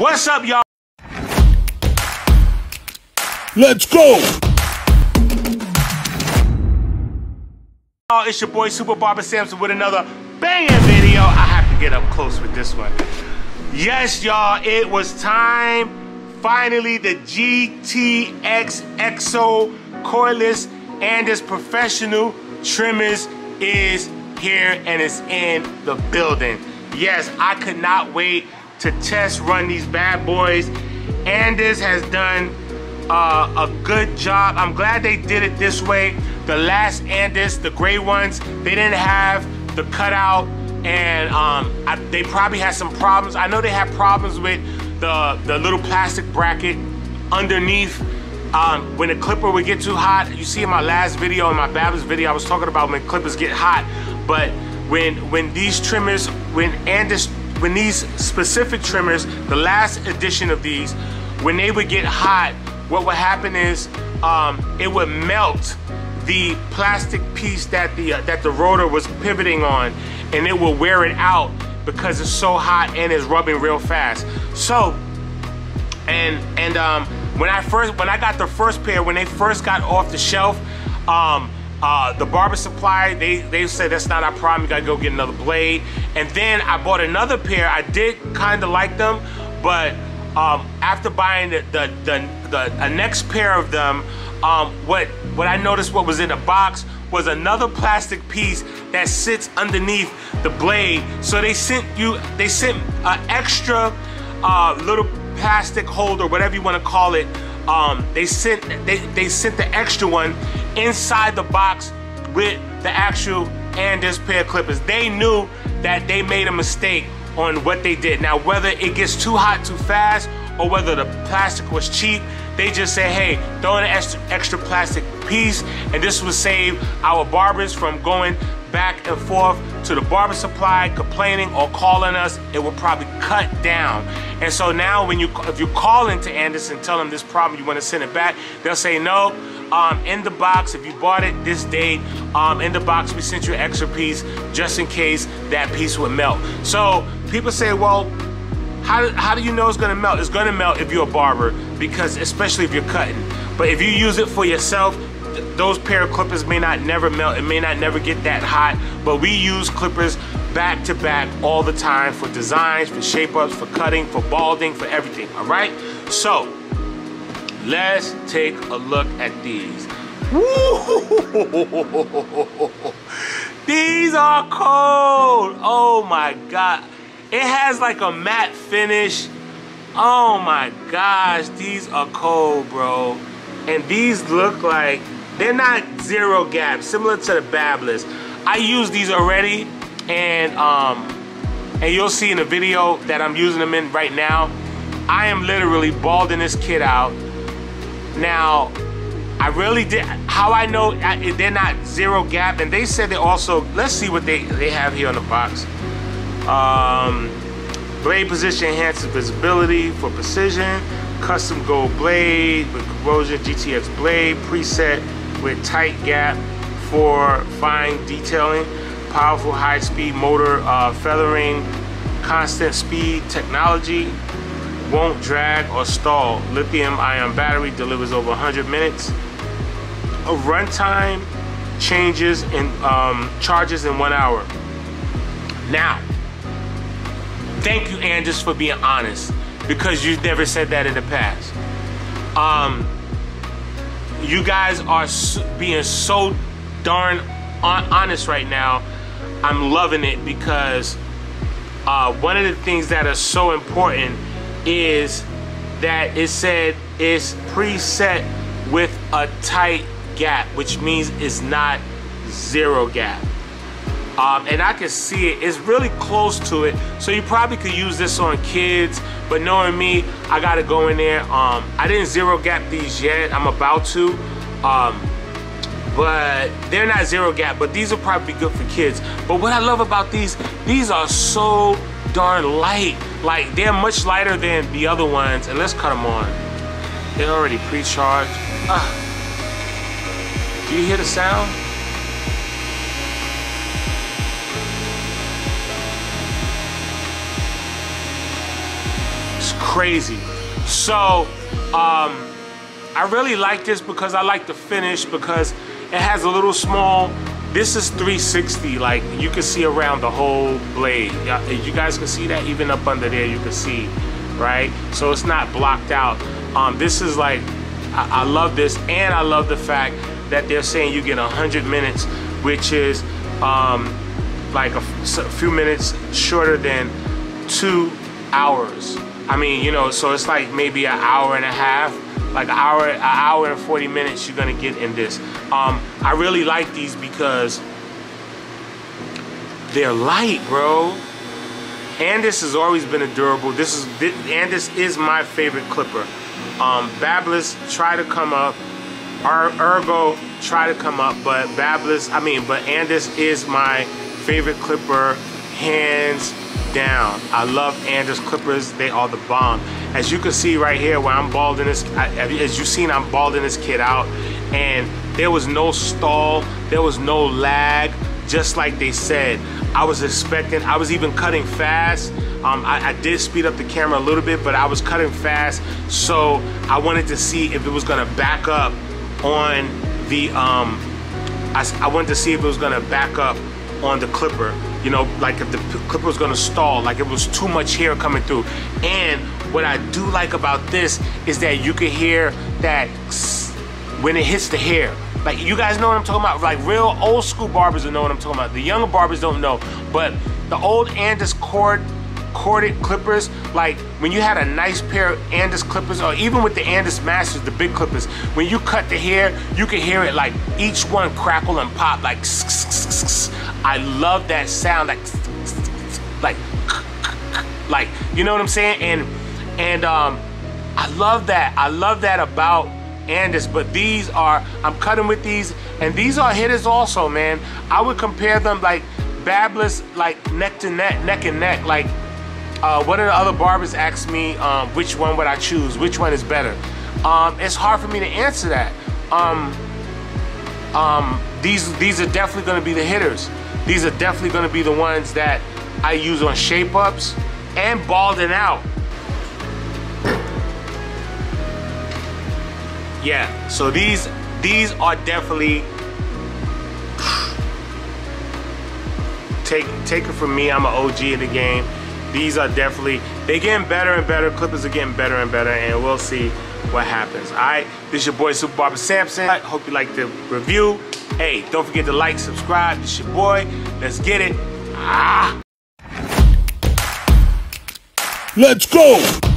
What's up, y'all? Let's go! It's your boy Super Barber Samson with another banging video. I have to get up close with this one. Yes, y'all, it was time. Finally, the Gtx-Exo Cordless Andis Professional Trimmers is here and is in the building. Yes, I could not wait to test run these bad boys. Andis has done a good job. I'm glad they did it this way. The last Andis, the gray ones, they didn't have the cutout, and they probably had some problems. I know they had problems with the little plastic bracket underneath. When the clipper would get too hot, you see in my last video, in my Babs video, I was talking about when clippers get hot. But when these trimmers, when these specific trimmers, the last edition of these, when they would get hot, what would happen is it would melt the plastic piece that the rotor was pivoting on, and it will wear it out because it's so hot and it's rubbing real fast. So, when I got the first pair, when they first got off the shelf, the barber supply, they said that's not our problem, you gotta go get another blade. And then I bought another pair. I did kind of like them, but after buying the next pair of them, what I noticed, what was in the box was another plastic piece that sits underneath the blade. So they sent an extra little plastic holder, whatever you want to call it. They sent the extra one inside the box with the actual Andis pair of clippers. They knew that they made a mistake on what they did. Now, whether it gets too hot too fast or whether the plastic was cheap, they just say, hey, throw in an extra plastic piece, and this will save our barbers from going back and forth to the barber supply, complaining or calling us. It will probably cut down. And so now if you call into Andis and tell them this problem, you want to send it back, they'll say no. In the box, if you bought it this date, in the box we sent you an extra piece just in case that piece would melt. So people say, well, how do you know it's gonna melt? It's gonna melt if you're a barber, because especially if you're cutting. But if you use it for yourself, those pair of clippers may not never melt. It may not never get that hot. But we use clippers back to back all the time for designs, for shape ups, for cutting, for balding, for everything. All right. So let's take a look at these. These are cold. Oh my God. It has like a matte finish. Oh my gosh, these are cold, bro. And these look like, they're not zero gap, similar to the Babless. I use these already, and you'll see in the video that I'm using them in right now. I am literally balding this kid out. Now, I really did, how I know they're not zero gap, and they said they also, let's see what they have here on the box. Blade position enhances visibility for precision. Custom gold blade with corrosion, GTX blade preset with tight gap for fine detailing. Powerful high-speed motor, feathering, constant speed technology. Won't drag or stall. Lithium-ion battery delivers over 100 minutes. A runtime changes in charges in 1 hour. Now, thank you, Andis, for being honest, because you've never said that in the past. You guys are being so darn honest right now. I'm loving it, because one of the things that are so important is that it said it's preset with a tight gap, which means it's not zero gap. And I can see it, it's really close to it. So you probably could use this on kids, but knowing me, I gotta go in there. I didn't zero gap these yet, I'm about to. But they're not zero gap, but these will probably be good for kids. But what I love about these are so darn light. Like, they're much lighter than the other ones. And let's cut them on. They're already pre-charged. Do you hear the sound? crazy. So I really like this because I like the finish, because it has a little small, this is 360, like you can see around the whole blade. You guys can see that, even up under there you can see, right? So it's not blocked out. This is like, I love this, and I love the fact that they're saying you get 100 minutes, which is like a few minutes shorter than 2 hours. I mean, you know, so it's like maybe an hour and a half, like an hour and 40 minutes you're gonna get in this. I really like these because they're light, bro. Andis has always been a durable. Andis is my favorite clipper. Babless try to come up, Ergo try to come up, but Andis is my favorite clipper, hands down. I love Andis clippers. They are the bomb. As you can see right here, where I'm balding this, as you've seen, I'm balding this kid out, and there was no stall, there was no lag, just like they said. I was expecting, I was even cutting fast. I did speed up the camera a little bit, but I was cutting fast, so I wanted to see if it was gonna back up on the, I wanted to see if it was gonna back up on the clipper, you know, like if the clipper was gonna stall, like it was too much hair coming through. And what I do like about this is that you can hear that when it hits the hair. Like, you guys know what I'm talking about? Like, real old school barbers will know what I'm talking about. The younger barbers don't know, but the old Andis corded clippers, like when you had a nice pair of Andis clippers, or even with the Andis Masters, the big clippers, when you cut the hair, you can hear it, like each one crackle and pop, like I love that sound, like you know what I'm saying? And I love that about Andis. But these are, I'm cutting with these, and these are hitters also, man. I would compare them like Babless, like neck and neck. Like one of the other barbers asked me which one would I choose, which one is better. It's hard for me to answer that. These are definitely going to be the hitters. These are definitely going to be the ones that I use on shape ups and balding out. Yeah, so these are definitely, take it from me, I'm an OG in the game. These are definitely, they're getting better and better. Clippers are getting better and better, and we'll see what happens. All right, this is your boy Super Barber Samson. I hope you liked the review. Hey, don't forget to like, subscribe. This is your boy. Let's get it. Let's go!